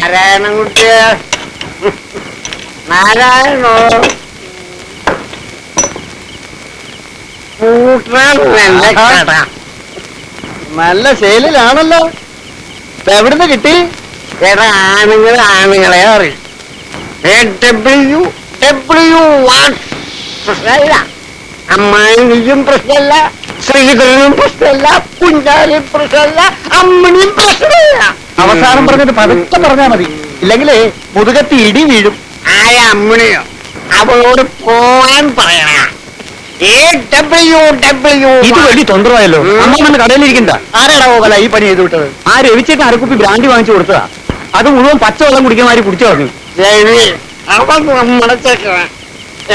നാരായണൻകുട്ടിയ, നാരായണോ നല്ല ശൈലിലാണല്ലോ. എവിടുന്ന് കിട്ടി? ചേട്ടാ, ആണുങ്ങളെ അറിയും. പ്രശ്നമല്ല, അമ്മായിക്കും പ്രശ്നമല്ല, ശ്രീധരനും പ്രശ്നമല്ല, കുഞ്ചാലിയും പ്രശ്നമല്ല, അമ്മണിയും പ്രശ്നമല്ല. അവസാനം പറഞ്ഞത് പതുക്കെ പറഞ്ഞാ മതി, ഇല്ലെങ്കിലേ മുതുകത്തി ഇടി വീഴും. ആയ അമ്മണിയോ അവളോട് പോവാൻ പറയണ. ഇത് വലിയ തൊന്തരമായല്ലോ. അമ്മ കടയിലിരിക്കണ്ട. ആരാടാ പോകല ഈ പണി ചെയ്ത് വിട്ടത്? ആ രവിച്ചേട്ടൻ അരക്കുപ്പി ബ്രാൻഡി വാങ്ങിച്ചു കൊടുത്തതാ. അത് മുഴുവൻ പച്ചവെള്ളം കുടിക്കുന്നമാര് കുടിച്ചു കളഞ്ഞു. അവൻ നമ്മുടെ ചെക്കണ.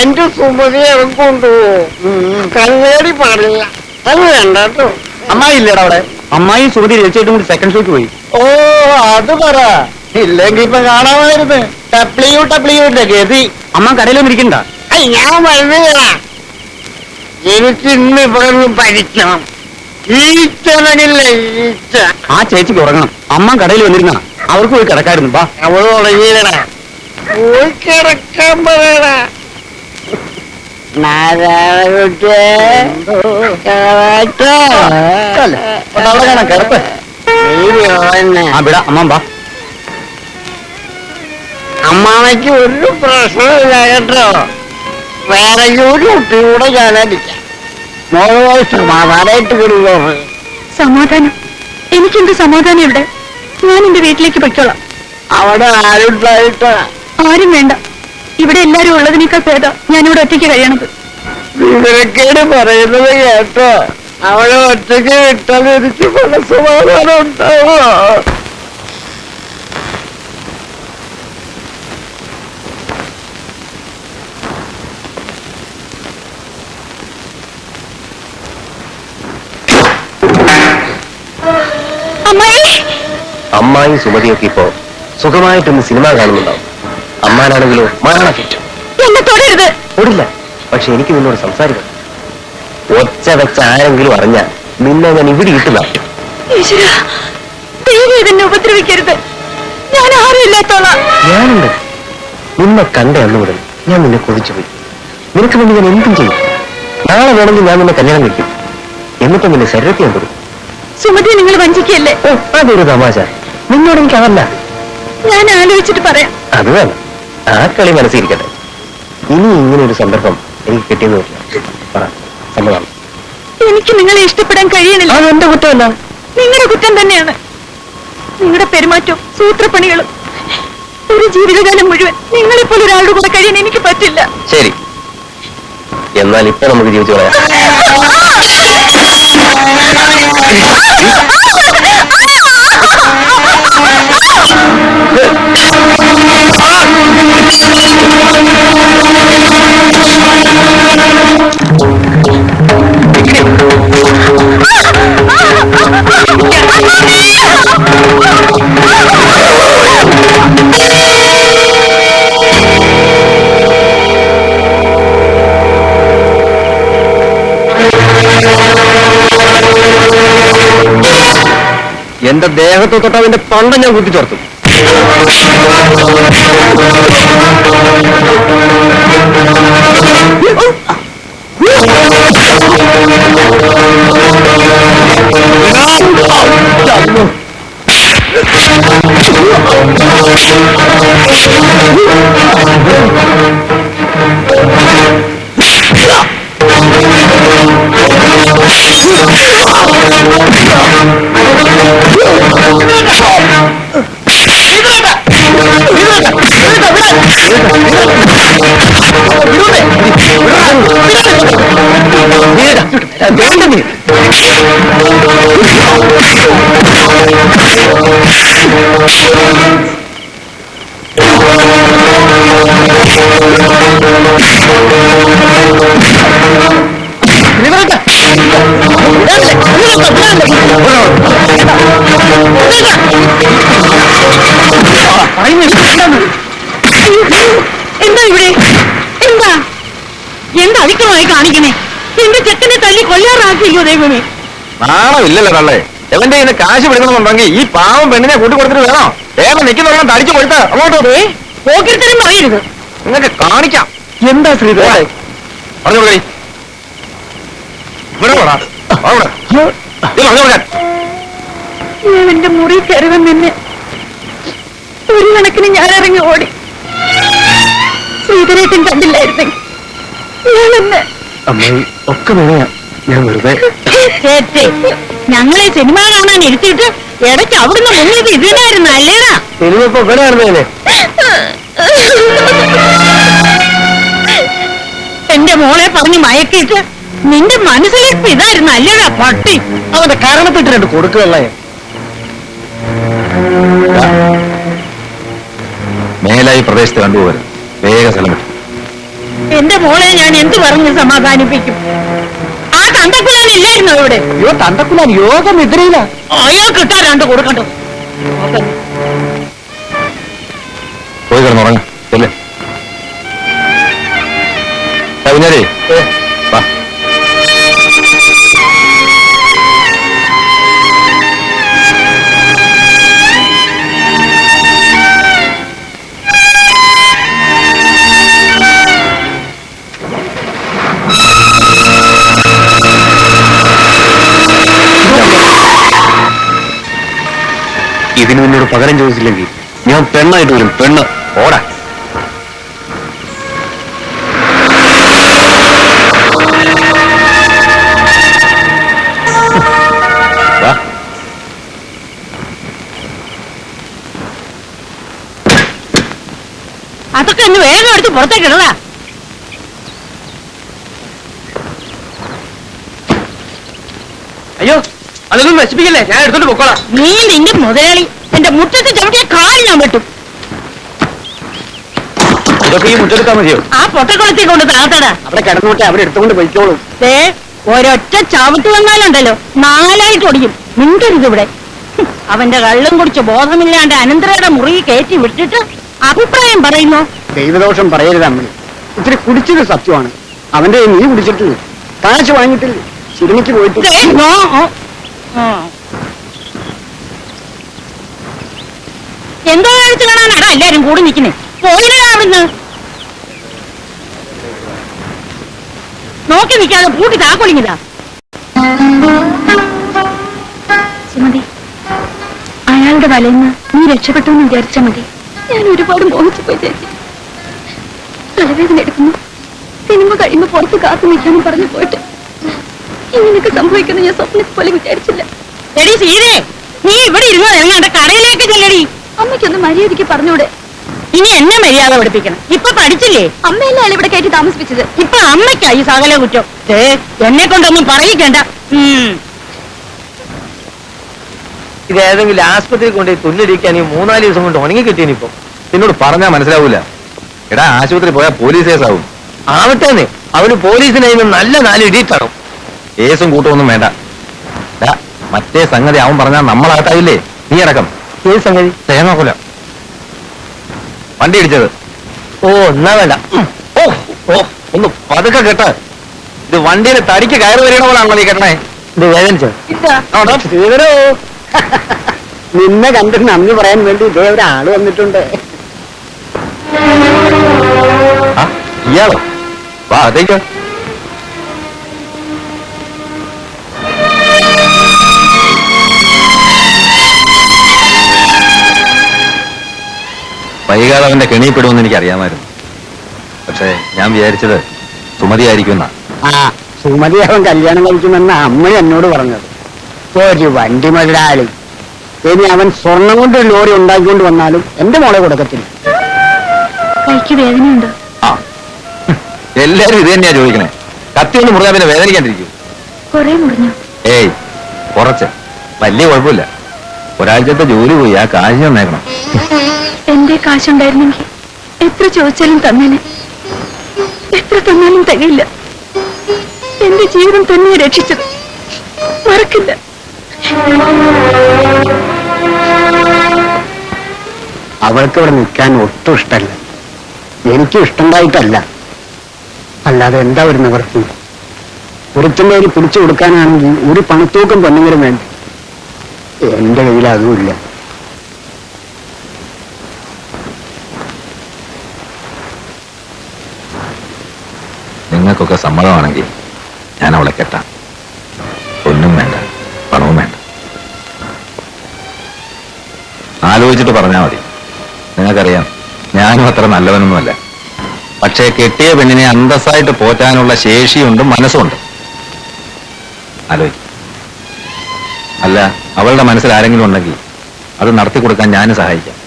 എന്റെ സുമതിയെ അവൻ കൊണ്ടുപോകും. കണ്ണേടി പാടില്ല. അത് വേണ്ട കേട്ടോ. അമ്മായി ഇല്ലടാ അവിടെ. അമ്മായി സുമതി രവിച്ചേട്ടും കൂടി സെക്കൻഡ് ഷോക്ക് പോയി. ഓ, അത് പറ. ഇല്ലെങ്കിൽ ഇപ്പൊ കാണാമായിരുന്നു. ടപ്ലിയൂന്റെ ഗതി. അമ്മ കടയിലൊന്നും ഇരിക്കണ്ട. ഞാൻ വരുന്നില്ല. എനിക്ക് ഇന്ന് ഇവിടെ പഠിക്കണം. ഈച്ചണില്ല, ഈച്ച. ആ ചേച്ചിക്ക് ഉറങ്ങണം. അമ്മ കടയിൽ വന്നിരുന്ന അവർക്ക് പോയി കിടക്കായിരുന്നു. ബാ. അവള് ഉറങ്ങിയില്ലടാ. പോയി കിടക്കാൻ പറയണ. കിടപ്പ്. അമ്മാമയ്ക്ക് ഒരു പ്രശ്നമില്ല കേട്ടോ. വേറെ ഒരു കുട്ടിയൂടെ ഞാനടിക്കാം. മോള് സമാധാനമായിട്ട് കിടന്നു. സമാധാനം? എനിക്കെന്ത് സമാധാനം ഇവിടെ? ഞാൻ എന്റെ വീട്ടിലേക്ക് പൊയ്ക്കോളാം. അവിടെ ആരുണ്ടായിട്ടാ? ആരും വേണ്ട. ഇവിടെ എല്ലാരും ഉള്ളതിനേക്കാൾ ഭേദം ഞാനിവിടെ ഒറ്റയ്ക്ക് കഴിയണത്. വിവരക്കേട് പറയുന്നത് കേട്ടോ. അവളെ ഒറ്റയ്ക്ക് വിട്ടാൽ എനിക്ക് പല സമാധാനം ഉണ്ടാവോ? അമ്മായി സുമതിയൊക്കെ ഇപ്പോ സുഖമായിട്ടൊന്ന് സിനിമ കാണുന്നുണ്ടാവും. അമ്മാനാണെങ്കിലോ മരണഫിറ്റ്. എന്നെ തൊടരുത്. ഓടില്ല. പക്ഷെ എനിക്ക് നിന്നോട് സംസാരിക്കണം. ഒച്ച വെച്ച ആരെങ്കിലും അറിഞ്ഞാൽ നിന്നെ ഞാൻ ഇവിടെ ഇട്ടുന്ന. എന്നെ ഉപദ്രവിക്കരുത്. ഞാൻ ആരുമില്ലാത്തോളാം. ഞാനുണ്ട്. നിന്നെ കണ്ട അന്ന് മുതൽ ഞാൻ നിന്നെ കൊതിച്ചുപോയി. നിനക്ക് വേണ്ടി ഞാൻ എന്തും ചെയ്യും. നാളെ വേണമെങ്കിൽ ഞാൻ നിന്നെ കല്യാണം കഴിക്കും. എന്നിട്ട് നിന്റെ ശരീരത്തെ ഞാൻ കൊടുക്കും. സുമതി, നിങ്ങൾ വഞ്ചിക്കല്ലേ? അതൊരു തമാശ. നിന്നോട് എനിക്ക് അതല്ല. ഞാൻ ആലോചിച്ചിട്ട് പറയാം. അത് വേണം. ആ കളി മനസ്സിരിക്കട്ടെ. ഇനി ഇങ്ങനെ ഒരു സന്ദർഭം എനിക്ക് കിട്ടിയെന്ന് വരില്ല. പറ, സമ്മതമാണ്. എനിക്ക് നിങ്ങളെ ഇഷ്ടപ്പെടാൻ കഴിയണില്ല. അത് എന്റെ കുറ്റമല്ല, നിങ്ങളുടെ കുറ്റം തന്നെയാണ്. നിങ്ങളുടെ പെരുമാറ്റവും സൂത്രപ്പണികളും. ഒരു ജീവിതകാലം മുഴുവൻ നിങ്ങളെപ്പോലെ ഒരാളുടെ കൂടെ കഴിയാൻ എനിക്ക് പറ്റില്ല. ശരി, എന്നാൽ ഇപ്പൊ നമുക്ക് ജീവിച്ചു കളയാം. എന്റെ ദേഹത്ത് തൊട്ട് അവന്റെ പണ്ട ഞാൻ കുത്തിച്ചോർത്തും. എന്താ ഇവിടെ? എന്താ എന്താ അതിക്രമായി കാണിക്കണേ? എന്റെ ചെക്കനെ തല്ലി കൊല്ലാറാക്കിയോ ദൈവമേ? നാണമില്ലല്ലോ കള്ളേ. എവന്റെ ഇന്ന് കാശ് പിടിക്കണമെന്നുണ്ടെങ്കിൽ ഈ പാവം പെണ്ണിനെ കൂട്ടി കൊടുത്തിട്ട് വേണോ വേഗം നിൽക്കുന്നവരെല്ലാം തടിച്ചു കൊടുത്ത അങ്ങോട്ടോ പോക്കിരുത്തരും പറയരുത്. നിങ്ങൾക്ക് കാണിക്കാം. എന്താ ശ്രീധര പറഞ്ഞു കൊടുക്കടി. ഇവിടെ പോടാ. അവിടെ. ഇത് പറഞ്ഞു കൊടുക്കാൻ. ഞാൻ എന്റെ മുറി കയറുവൻ നിന്നെ ഒരു കണക്കിന് ഞാൻ ഇറങ്ങി ഓടി. ശ്രീധരേട്ടൻ കണ്ടില്ലായിരുന്നെങ്കിൽ ഞാൻ എന്നെ അമ്മായി ഒക്കെ വേണയാ ഞാൻ വെറുതെ ഞങ്ങളെ സിനിമ കാണാൻ ഇരുത്തിയിട്ട് ഇടയ്ക്ക് അവിടുന്ന് മുങ്ങിയത് ഇതിനായിരുന്നു അല്ലേടാ. സിനിമ ഇപ്പൊ ഇവിടെ ആയിരുന്നേനെ. എന്റെ മോളെ പറഞ്ഞ് മയക്കിയിട്ട് നിന്റെ മനസ്സിലിപ്പോ ഇതായിരുന്നു അല്ലേടാ പട്ടി. അവന്റെ കാരണത്തിട്ട് രണ്ട് കൊടുക്കുകയല്ലേ. മേലായി പ്രദേശത്ത് കണ്ടുപോകരുത്. വേഗ സ്ഥലം വിട്ടു. എന്റെ മോളെ ഞാൻ എന്ത് പറഞ്ഞ് സമാധാനിപ്പിക്കും? ആ തന്തക്കുലാനില്ലായിരുന്നു ഇവിടെ. അയ്യോ തന്തക്കുലാൻ യോഗം എതിരില്ല. അയാൾ കിട്ടാ രണ്ട് കൊടുക്കണ്ടോ. പോയി കിടന്നുറങ്ങ. ചെല്ലേ കുഞ്ഞാരേ വാ. ഇതിന് നിന്നോട് പകരം ചോദിച്ചില്ലെങ്കിൽ ഞാൻ പെണ്ണായിട്ട് വരും. പെണ്ണ് ഓടാ. വാ. അതൊക്കെ ഒന്ന് വേഗം എടുത്ത് പുറത്തേക്ക് ഇടടാ. അയ്യോ അതൊന്നും നശിപ്പിക്കല്ലേ. ഞാൻ എടുത്തോണ്ട് പൊക്കോളാം. നീ നിന്റെ മുതലാളി എന്റെ മുറ്റത്ത് ചവിട്ടിയ കാല് ഞാൻ വെട്ടും. ഇതൊക്കെ ഈ മുറ്റെടുത്താൽ മതിയോ? ആ പൊട്ടക്കുളത്തിൽ കൊണ്ട് താത്തടാ. അവിടെ കിടന്നോട്ടെ, അവിടെ എടുത്തുകൊണ്ട് പോയിക്കോളും. ഒരൊറ്റ ചവിട്ട് വന്നാലുണ്ടല്ലോ നാലായിട്ട് ഒടിയും. മിണ്ടരുത് ഇവിടെ. അവന്റെ കള്ളും കുടിച്ച് ബോധമില്ലാണ്ട് അനന്തരയുടെ മുറി കയറ്റി വിട്ടിട്ട് അഭിപ്രായം പറയുന്നു. ദൈവദോഷം പറയരുത് അമ്മ. ഇത്തിരി കുടിച്ചത് സത്യമാണ്. അവന്റെ നീ കുടിച്ചിട്ടില്ല, കാശ് വാങ്ങിയിട്ടില്ല, സിനിമയ്ക്ക് പോയിട്ടില്ല. എന്തോ കാണിച്ചു കാണാനാടാ എല്ലാരും കൂടി നിൽക്കുന്നേ. പോയില്ല അവിടുന്ന്. നോക്കി നിൽക്കാതെ പൂട്ടി താക്കൊളിങ്ങിതാ. സുമതി, അയാളുടെ വലയിന്ന് നീ രക്ഷപ്പെട്ടു എന്ന് വിചാരിച്ചാ മതി. ഞാൻ ഒരുപാട് മോഹിച്ചു പോയി ചേച്ചി. തലവേദന എടുക്കുന്നു. സിനിമ കഴിയുമ്പോ പുറത്ത് കാത്തു നിൽക്കാനും പറഞ്ഞു പോയിട്ട് ഇങ്ങനെയൊക്കെ സംഭവിക്കുന്ന ഞാൻ സ്വപ്നത്തിൽ പോലെ വിചാരിച്ചില്ല. എടി സീതേ, നീ ഇവിടെ ഇരുന്നോ ഇറങ്ങാണ്ട് കടയിലേക്ക് ചെല്ലടി. അമ്മയ്ക്കൊന്ന് മര്യാദയ്ക്ക് പറഞ്ഞൂടെ? ഇനി എന്നെ മര്യാദ പഠിപ്പിക്കണം. ഇപ്പൊ പഠിച്ചില്ലേ? അമ്മയല്ലേ അയാൾ ഇവിടെ കയറ്റി താമസിപ്പിച്ചത്. ഇപ്പൊ അമ്മയ്ക്കായി സകല കുറ്റം. എന്നെ കൊണ്ടൊന്നും പറയിക്കണ്ട. ഇതേതെങ്കിലും ആസ്പത്രി കൊണ്ട് തുന്നിരിക്കാൻ ഈ 3-4 ദിവസം കൊണ്ട് ഉണങ്ങി കിട്ടിയനിപ്പോ. എന്നോട് പറഞ്ഞാൽ മനസ്സിലാവൂല. എടാ ആശുപത്രി പോയാൽ പോലീസ് കേസാവും. ആവട്ടേന്ന് അവന് പോലീസിനെ നല്ല 4 ഇടിയിട്ടണം. കേസും കൂട്ടമൊന്നും വേണ്ട. മറ്റേ സംഗതി അവൻ പറഞ്ഞാൽ നമ്മളകത്താവില്ലേ? നീ അടക്കം. ഏത് സംഗതി? തേങ്ങാക്കൊല. വണ്ടി ഇടിച്ചത്. ഓ എന്നാ വേണ്ട. ഓ ഓ ഒന്ന് പതുക്കെ കേട്ട്. ഇത് വണ്ടിയിൽ തടിക്ക് കയറി വരണ പോലാണല്ലോ നീ കേട്ടണേ. ഇത് വേദനിച്ചോ? ശ്രീധരോ, നിന്നെ കണ്ടിട്ട് നന്ദി പറയാൻ വേണ്ടി ഇതേ ഒരാള് വന്നിട്ടുണ്ട്. ആ ഇയാളോ? വാ അതേക്ക്. വൈകാതെ അവന്റെ കെണിയിപ്പെടുമെന്ന് എനിക്ക് അറിയാമായിരുന്നു. പക്ഷെ ഞാൻ വിചാരിച്ചത് സുമതിയായിരിക്കുന്ന. ആ സുമതി അവൻ കല്യാണം കഴിക്കുമെന്ന് അമ്മ എന്നോട് പറഞ്ഞത്. ഒരു വണ്ടി മുതലാളി. ഇനി അവൻ സ്വർണം കൊണ്ട് ഒരു ലോറി ഉണ്ടാക്കിക്കൊണ്ട് വന്നാലും എന്റെ മോളെ കൊടുക്കത്തില്ല. കൈക്ക് വേദനയുണ്ടോ? ആ എല്ലാരും ഇത് തന്നെയാ ചോദിക്കണേ. കത്തി ഒന്ന് മുറിയാൻ പിന്നെ വേദനിക്കാണ്ടിരിക്കും. കൊറേ മുറിഞ്ഞു. ഏയ് കുറച്ച്, വലിയ കുഴപ്പമില്ല. ഒരാഴ്ചത്തെ ജോലി പോയി ആ കാശ് തന്നേക്കണം. എന്റെ കാശുണ്ടായിരുന്നെങ്കിൽ എത്ര ചോദിച്ചാലും തന്നേനെ. എത്ര തന്നാലും തികയില്ല. എന്റെ ജീവിതം തന്നെ രക്ഷിച്ചത് മറക്കില്ല. അവൾക്ക് ഇവിടെ നിൽക്കാൻ ഒട്ടും ഇഷ്ടമല്ല. എനിക്കും ഇഷ്ടണ്ടായിട്ടല്ല. അല്ലാതെ എന്താ ഒരു നിവർത്തി? ഒരുത്തിന്റെ ഒരു പിടിച്ചു കൊടുക്കാനാണെങ്കിൽ ഒരു പണത്തൂക്കം പെണ്ണുങ്ങളും വേണ്ടി. എന്റെ കയ്യിൽ അതുമില്ല. നിങ്ങൾക്കൊക്കെ സമ്മതമാണെങ്കിൽ ഞാൻ അവളെ കെട്ടാം. ഒന്നും വേണ്ട, പണവും വേണ്ട. ആലോചിച്ചിട്ട് പറഞ്ഞാൽ മതി. നിങ്ങൾക്കറിയാം, ഞാനും അത്ര നല്ലവനൊന്നുമല്ല. പക്ഷേ കെട്ടിയ പെണ്ണിനെ അന്തസ്സായിട്ട് പോറ്റാനുള്ള ശേഷിയുണ്ട്, മനസ്സുണ്ട്. ആലോചിക്കും. അല്ല, അവളുടെ മനസ്സിൽ ആരെങ്കിലും ഉണ്ടെങ്കിൽ അത് നടത്തി കൊടുക്കാൻ ഞാനും സഹായിക്കാം.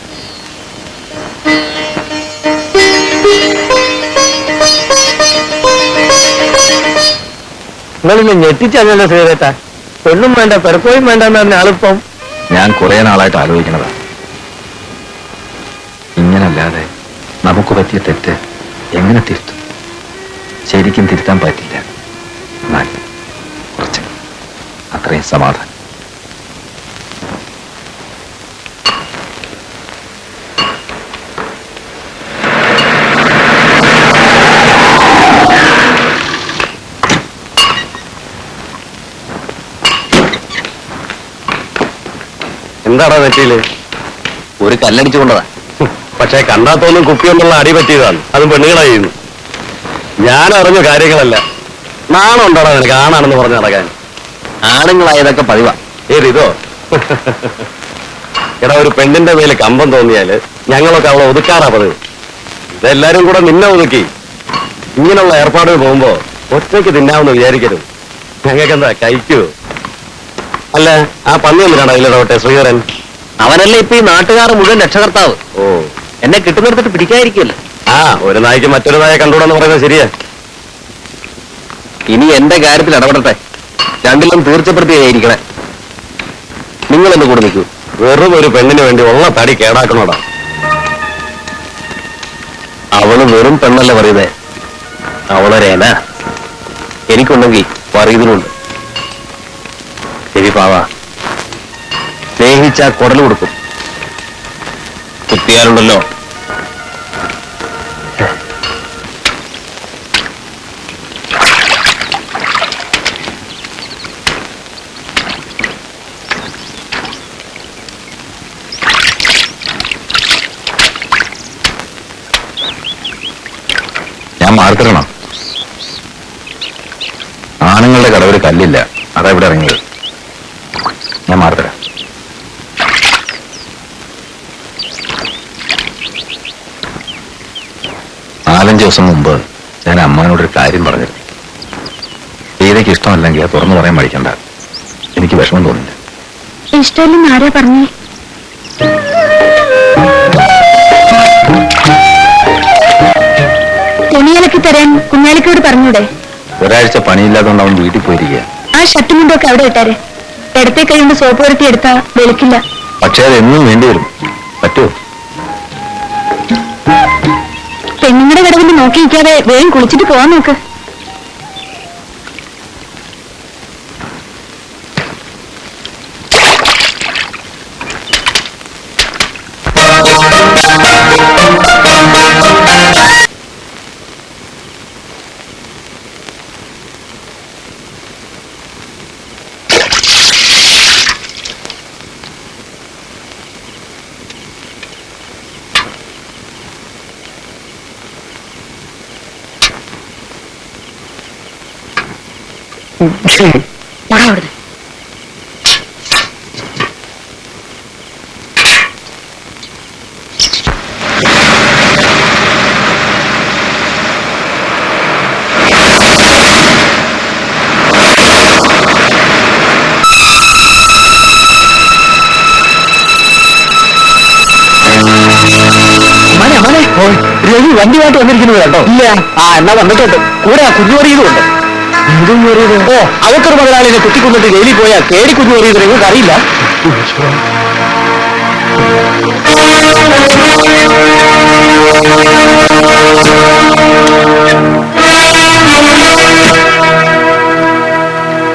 നിങ്ങളിന്ന് ഞെട്ടിച്ചല്ലോ ശ്രീരേട്ടാ. പെണ്ണും വേണ്ട പെരക്കോയും വേണ്ടെന്ന് പറഞ്ഞ ആളിപ്പം. ഞാൻ കുറെ നാളായിട്ട് ആലോചിക്കണതാ. ഇങ്ങനല്ലാതെ നമുക്ക് പറ്റിയ തെറ്റ് എങ്ങനെ തിരുത്തും? ശരിക്കും തിരുത്താൻ പറ്റില്ല. എന്നാൽ കുറച്ച് അത്രയും സമാധാനം. എന്താടാ നെറ്റിയില്? ഒരു കല്ലടിച്ചു കൊണ്ടതാ. പക്ഷെ കണ്ടാത്തോന്നും കുപ്പിയൊന്നുള്ള അടി പറ്റിയതാണ്. അതും പെണ്ണുകളായിരുന്നു. ഞാൻ അറിഞ്ഞ കാര്യങ്ങളല്ല. നാണം ഉണ്ടോടാ നിനക്ക് ആണാണെന്ന് പറഞ്ഞ് നടക്കാൻ? ആണുങ്ങളായതൊക്കെ പതിവാ. ഏതിതോ? എടാ, ഒരു പെണ്ണിന്റെ മേല് കമ്പം തോന്നിയാല് ഞങ്ങളൊക്കെ അവളെ ഒതുക്കാറാ പതിവ്. ഇതെല്ലാരും കൂടെ നിന്നെ ഒതുക്കി ഇങ്ങനെയുള്ള ഏർപ്പാടുകൾ പോകുമ്പോ ഒറ്റയ്ക്ക് തിന്നാമെന്ന് വിചാരിക്കരുത്. ഞങ്ങൾക്കെന്താ കഴിക്കൂ? അല്ല, ആ പന്നി ഒന്നിനാണോ ഇല്ലടോട്ടെ ശ്രീധരൻ? അവനല്ലേ ഇപ്പൊ ഈ നാട്ടുകാർ മുഴുവൻ രക്ഷകർത്താവ്. ഓ, എന്നെ കിട്ടുന്നിടത്തിട്ട് പിടിക്കാതിരിക്കല്ലേ. ആ, ഒരു നായ്ക്ക് മറ്റൊരു നായെ കണ്ടുകൂടെന്ന് പറയുന്നത് ശരിയാ. ഇനി എന്റെ കാര്യത്തിൽ ഇടപെടട്ടെ. രണ്ടിലും തീർച്ചപ്പെടുത്തിയായിരിക്കണേ. നിങ്ങളെന്ന് കൂടെ നിൽക്കൂ. വെറും ഒരു പെണ്ണിന് വേണ്ടി ഉള്ള തടി കേടാക്കണോടാ. അവള് വെറും പെണ്ണല്ലേ പറയുന്നേ. അവളൊരേന എനിക്കുണ്ടെങ്കിൽ പറയുന്നതിനുണ്ട്. ശരി പാവ, സ്നേഹിച്ച കുടൽ കൊടുക്കും. കുത്തിയാലുണ്ടല്ലോ. ഞാൻ മാർത്തിരണം. ആണുങ്ങളുടെ കടവിൽ കല്ലില്ല, അതാ ഇവിടെ ഇറങ്ങിയത്. ഞാൻ മാർത്തരാം. നാലഞ്ച് ദിവസം മുമ്പ് ഞാൻ അമ്മാനോടൊരു കാര്യം പറഞ്ഞിരുന്നു. ഗീതയ്ക്ക് ഇഷ്ടമല്ലെങ്കിൽ അത് തുറന്നു പറയാൻ മടിക്കണ്ട. എനിക്ക് വിഷമം തോന്നില്ല. ഇഷ്ടമില്ലെന്ന് ആരാ പറഞ്ഞേ? തുണിയലക്കി തരാൻ കുഞ്ഞാലിക്കോട് പറഞ്ഞൂടെ? ഒരാഴ്ച പണിയില്ലാത്തതുകൊണ്ട് അവൻ വീട്ടിൽ പോയിരിക്കുക. ആ ഷർട്ടും മുണ്ടൊക്കെ അവിടെ ഇട്ടാരെ. ഇടത്തെ കൈകൊണ്ട് സോപ്പ് പുരട്ടി എടുത്താ വെളുക്കില്ല. പക്ഷെ അത് എന്നും വേണ്ടി വരും. പറ്റുമോ? പെണ്ണുങ്ങളുടെ കടവിൽ നോക്കി നിൽക്കാതെ വേഗം കുളിച്ചിട്ട് പോവാൻ നോക്ക്. രവി വണ്ടിയായിട്ട് വന്നിരിക്കുന്നത് കേട്ടോ? ഇല്ല. ആ, എന്നാ വന്നിട്ടുണ്ട്. കൂടെ ആ കുഞ്ഞുവറിയതുണ്ട്. ഓ, അവക്കൊരു മുതലാളിനെ കുത്തിക്കൊന്നിട്ട് ജയിലിൽ പോയാൽ കേടി കുഞ്ഞുവറിയത് നിങ്ങൾക്ക് അറിയില്ല.